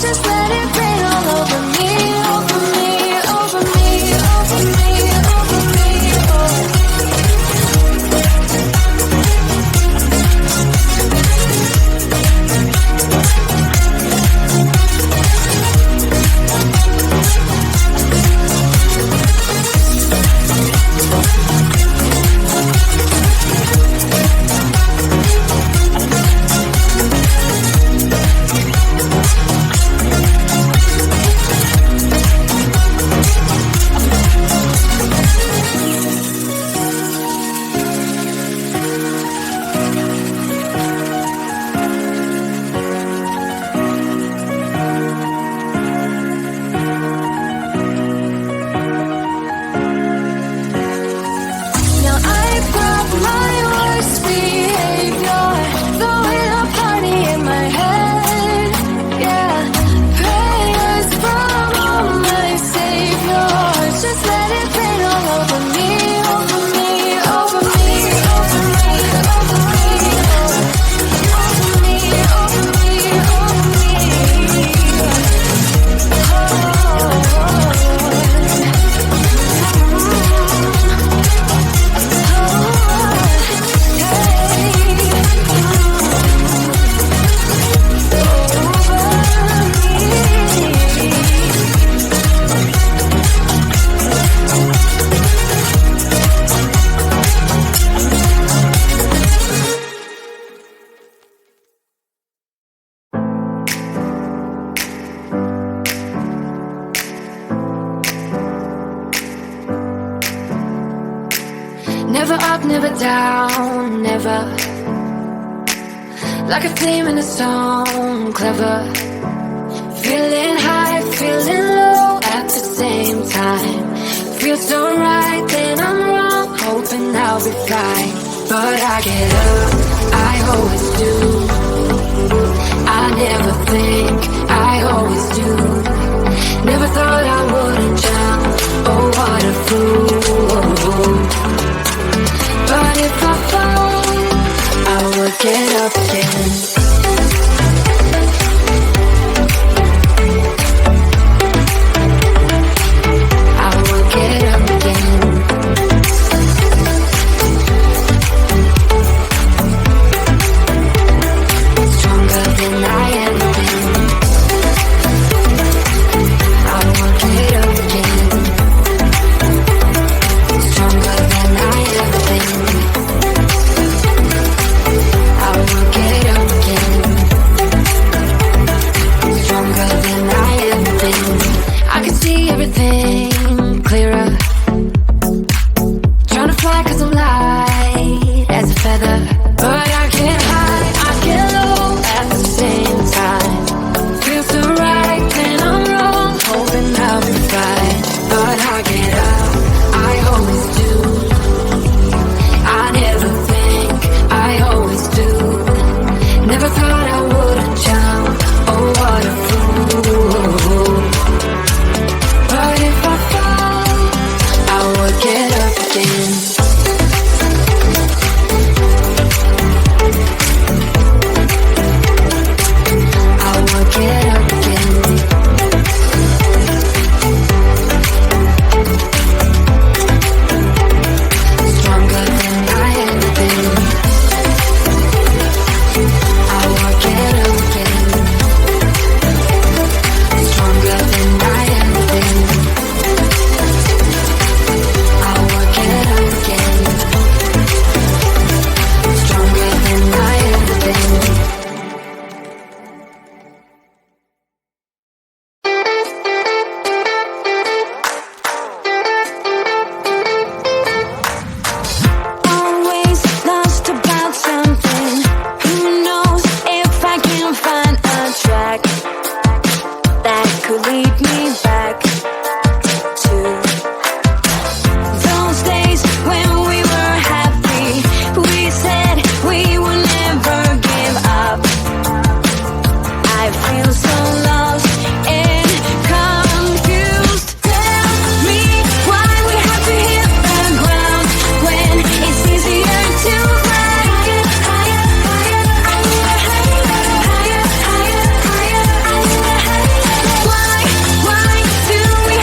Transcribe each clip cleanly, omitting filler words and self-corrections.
Just never down, never. Like a flame in a song, clever. Feeling high, feeling low at the same time. Feels so right, then I'm wrong, hoping I'll be fine. But I get up, I always do. I never think, I always do. Never thought I wouldn't jump, oh what a fool. But if I fall, I will get up again. I will get up again. Stronger than I ever been. I will get up again. Stronger than I ever been. I will get up again. Stronger than I ever been. I can see everything clearer. Trying to fly 'cause I'm light as a feather. But I get high, I get low at the same time. Feels so right, then I'm wrong, hoping I'll be fine. But I get up, I always do. I never think, I always do. Never thought I wouldn't jump, oh what a fool. But if I fall, I will get up again. I will get up again. Stronger than I ever been. I will get up again. Stronger than I ever been. I will get up again. Stronger than I ever been. Always lost about something. Who knows if I can find a track that could lead me back to those days when we were happy. We said we would never give up. I feel so lost and confused. Tell me why we have to hit the ground when it's easier to fly higher, higher, higher, higher, higher, higher, higher, higher. Why do we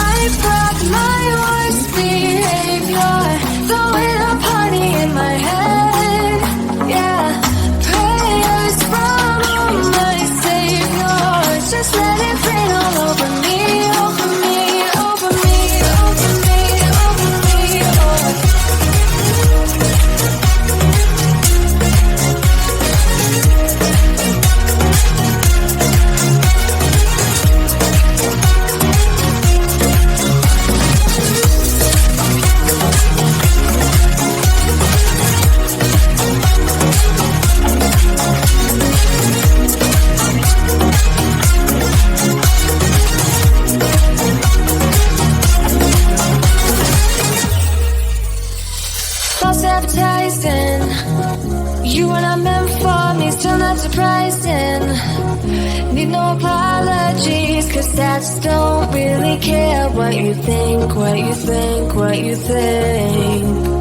I brought my worst behavior, throwing a party in my head. Yeah, prayers from my savior, just let it rain all over me, over me, over me, over me, over me. False advertising, you were not meant for me, still not surprising. Need no apologies, cause I just don't really care what you think, what you think, what you think.